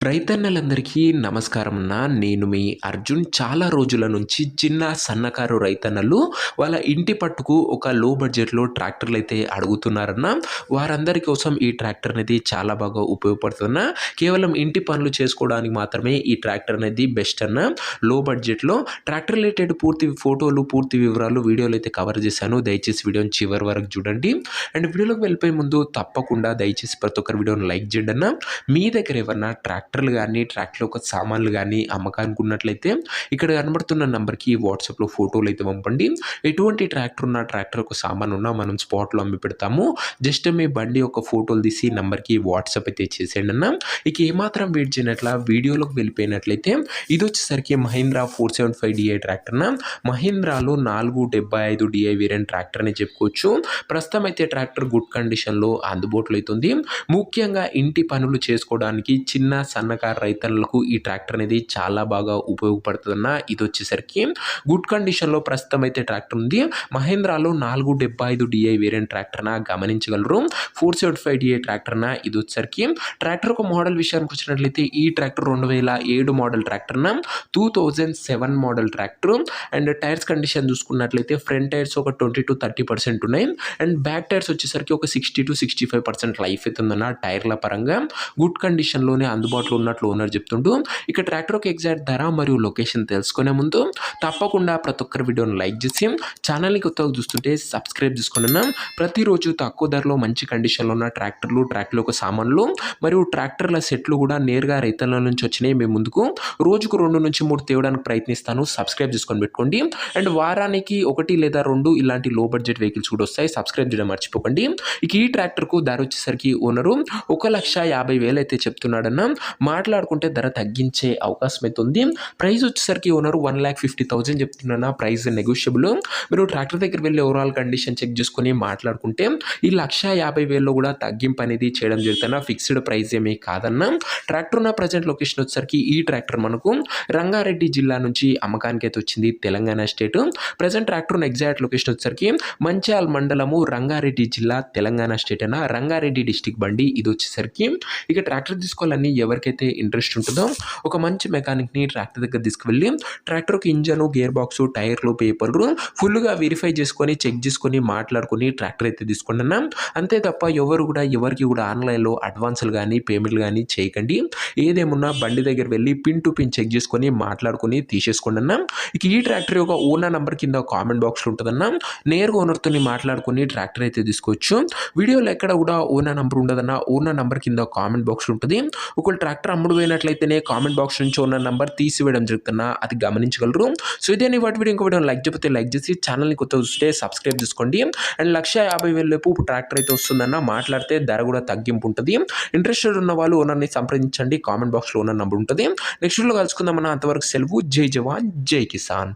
రైతన్నలందరికీ నమస్కారం అన్న. నేను మీ అర్జున్. చాలా రోజుల నుంచి చిన్న, సన్నకారు రైతన్నలు వాళ్ళ ఇంటి పట్టుకు ఒక లో బడ్జెట్‌లో ట్రాక్టర్‌లయితే అడుగుతున్నారన్న. వారందరి కోసం ఈ ట్రాక్టర్ అనేది చాలా బాగా ఉపయోగపడుతుందన్న. కేవలం ఇంటి పనులు చేసుకోవడానికి మాత్రమే ఈ ట్రాక్టర్ అనేది బెస్ట్ అన్న. లో బడ్జెట్‌లో ట్రాక్టర్ రిలేటెడ్ పూర్తి ఫోటోలు, పూర్తి వివరాలు వీడియోలో అయితే కవర్ చేశాను. దయచేసి వీడియోని చివరి వరకు చూడండి. అండ్ వీడియోలోకి వెళ్ళిపోయే ముందు తప్పకుండా దయచేసి ప్రతి ఒక్కరు వీడియోని లైక్ చేయండి అన్న. మీ దగ్గర ఏమన్నా ట్రాక్టర్లు గానీ, ట్రాక్టర్‌లో ఒక సామాన్లు గానీ అమ్మకానికి ఉన్నట్లయితే ఇక్కడ కనబడుతున్న నంబర్‌కి వాట్సాప్‌లో ఫోటోలైతే పంపండి. ఎటువంటి ట్రాక్టర్ ఉన్నా, ట్రాక్టర్ ఒక సామాను ఉన్నా మనం స్పాట్‌లో అమ్మి పెడతాము. జస్ట్ మీ బండి యొక్క ఫోటోలు తీసి నంబర్‌కి వాట్సాప్ అయితే చేసేయండి అన్న. ఇక ఏమాత్రం వెయిట్ చేయనట్ల వీడియోలోకి వెళ్ళిపోయినట్లయితే ఇదొచ్చేసరికి మహీంద్రా 475 DI ట్రాక్టర్ అన్న. మహీంద్రాలో 475 DI వేరియంట్ ట్రాక్టర్ అని చెప్పుకోవచ్చు. ప్రస్తుతం అయితే ట్రాక్టర్ గుడ్ కండిషన్‌లో అందుబాటులో అయితే ఉంది. ముఖ్యంగా ఇంటి పనులు చేసుకోవడానికి చిన్న సన్నకారు రైతన్నలకు ఈ ట్రాక్టర్ అనేది చాలా బాగా ఉపయోగపడుతుందన్న. ఇది వచ్చేసరికి గుడ్ కండిషన్‌లో ప్రస్తుతం అయితే ట్రాక్టర్ ఉంది. మహేంద్రాలో 475 DI వేరియంట్ ట్రాక్టర్‌న గమనించగలరు. 475 DI ట్రాక్టర్‌న ఇది వచ్చేసరికి ట్రాక్టర్ ఒక మోడల్ విషయానికి వచ్చినట్లయితే ఈ ట్రాక్టర్ 2007 మోడల్ ట్రాక్టర్‌న 2007 model tractor. And tyres condition చూసుకున్నట్లయితే ఫ్రంట్ టైర్స్ ఒక 20-30% ఉన్నాయి. అండ్ బ్యాక్ టైర్స్ వచ్చేసరికి ఒక 60-65% లైఫ్ అయితే ఉందన్న. టైర్ల పరంగా గుడ్ కండిషన్‌లోనే అందుబాటులో ఉన్నట్లు ఓనర్ చెప్తుంటూ ఇక ట్రాక్టర్ ఒక ఎగ్జాక్ట్ ధర మరియు లొకేషన్ తెలుసుకునే ముందు తప్పకుండా ప్రతి ఒక్కరి వీడియోని లైక్ చేసి ఛానల్‌ని కొత్తగా చూస్తుంటే సబ్స్క్రైబ్ చేసుకోండి. ప్రతిరోజు తక్కువ ధరలో మంచి కండిషన్‌లో ఉన్న ట్రాక్టర్లు, ట్రాక్టర్ల యొక్క సామాన్లు మరియు ట్రాక్టర్ల సెట్లు కూడా నేరుగా రైతుల నుంచి వచ్చినాయి మీ ముందుకు రోజుకు 2-3 తేవడానికి ప్రయత్నిస్తాను. సబ్స్క్రైబ్ చేసుకొని పెట్టుకోండి. అండ్ వారానికి 1 లేదా 2 ఇలాంటి లో బడ్జెట్ వెహికల్స్ కూడా వస్తాయి. సబ్స్క్రైబ్ చేయడం మర్చిపోకండి. ఇక ఈ ట్రాక్టర్‌కు ధర వచ్చేసరికి ఓనరు 1,50,000 అయితే చెప్తున్నాడన్న. మాట్లాడుకుంటే ధర తగ్గించే అవకాశం అయితే ఉంది. ప్రైస్ వచ్చేసరికి ఓనరు 1,50,000 చెప్తున్నా. Price negotiable. మీరు ట్రాక్టర్ దగ్గర వెళ్ళి ఓవరాల్ కండిషన్ చెక్ చేసుకొని మాట్లాడుకుంటే ఈ 1,50,000లో కూడా తగ్గింపు అనేది చేయడం జరుగుతున్న. ఫిక్స్డ్ ప్రైస్ ఏమీ కాదన్న. ట్రాక్టర్ ఉన్న ప్రజెంట్ లొకేషన్ వచ్చేసరికి ఈ ట్రాక్టర్ మనకు రంగారెడ్డి జిల్లా నుంచి అమ్మకానికి అయితే వచ్చింది. తెలంగాణ స్టేట్. ప్రజెంట్ ట్రాక్టర్ ఉన్న ఎగ్జాక్ట్ లొకేషన్ వచ్చేసరికి మంచిర్యాల మండలము, రంగారెడ్డి జిల్లా, తెలంగాణ స్టేట్ అన్న. రంగారెడ్డి డిస్టిక్ బండి ఇది వచ్చేసరికి. ఇక ట్రాక్టర్ తీసుకోవాలని ఎవరికైతే ఇంట్రెస్ట్ ఉంటుందో ఒక మంచి మెకానిక్‌ని ట్రాక్టర్ దగ్గర తీసుకువెళ్ళి ట్రాక్టర్‌కి ఇంజను, గేర్ బాక్సు, టైర్లు, పేపర్లు ఫుల్‌గా వెరిఫై చేసుకొని, చెక్ చేసుకొని, మాట్లాడుకొని ట్రాక్టర్ అయితే తీసుకోండి అన్న. అంతే తప్ప ఎవరికి కూడా ఆన్‌లైన్‌లో అడ్వాన్స్‌లు గానీ, పేమెంట్‌లు గానీ చేయకండి. ఏదేమున్నా బండి దగ్గర వెళ్ళి పిన్ టు పిన్ చెక్ చేసుకొని, మాట్లాడుకొని తీసేసుకోండి అన్న. ఇక ఈ ట్రాక్టర్ యొక్క ఓనర్ నంబర్ కింద కామెంట్ బాక్స్‌లో ఉంటదన్న. నేరుగా ఓనర్‌తోని మాట్లాడుకొని ట్రాక్టర్ అయితే తీసుకోవచ్చు. వీడియోలో ఎక్కడ కూడా ఓనర్ నంబర్ ఉండదన్న. ఓనర్ నంబర్ కింద కామెంట్ బాక్స్‌లో ఉంటది. ఒకవేళ ట్రాక్టర్ అమ్ముడు పోయినట్లయితేనే కామెంట్ బాక్స్ నుంచి ఓనర్ నంబర్ తీసివేయడం జరుగుతున్నా అది గమనించగలరు. సో ఇదే వాటి వీడియో ఇంకో వీడియో లైక్ చేయకపోతే లైక్ చేసి ఛానల్‌ని కొత్తగా చూస్తే సబ్స్క్రైబ్ చేసుకోండి. అండ్ 1,50,000 లోపు ట్రాక్టర్ అయితే వస్తుందన్న. మాట్లాడితే ధర కూడా తగ్గింపు ఉంటుంది. ఇంట్రెస్టెడ్ ఉన్న వాళ్ళు ఓనర్‌ని సంప్రదించండి. కామెంట్ బాక్స్‌లో ఓనర్ నంబర్ ఉంటది. నెక్స్ట్ వీడియోలో కలుసుకుందామన్న. అంతవరకు సెలవు. జై జవాన్, జై కిసాన్.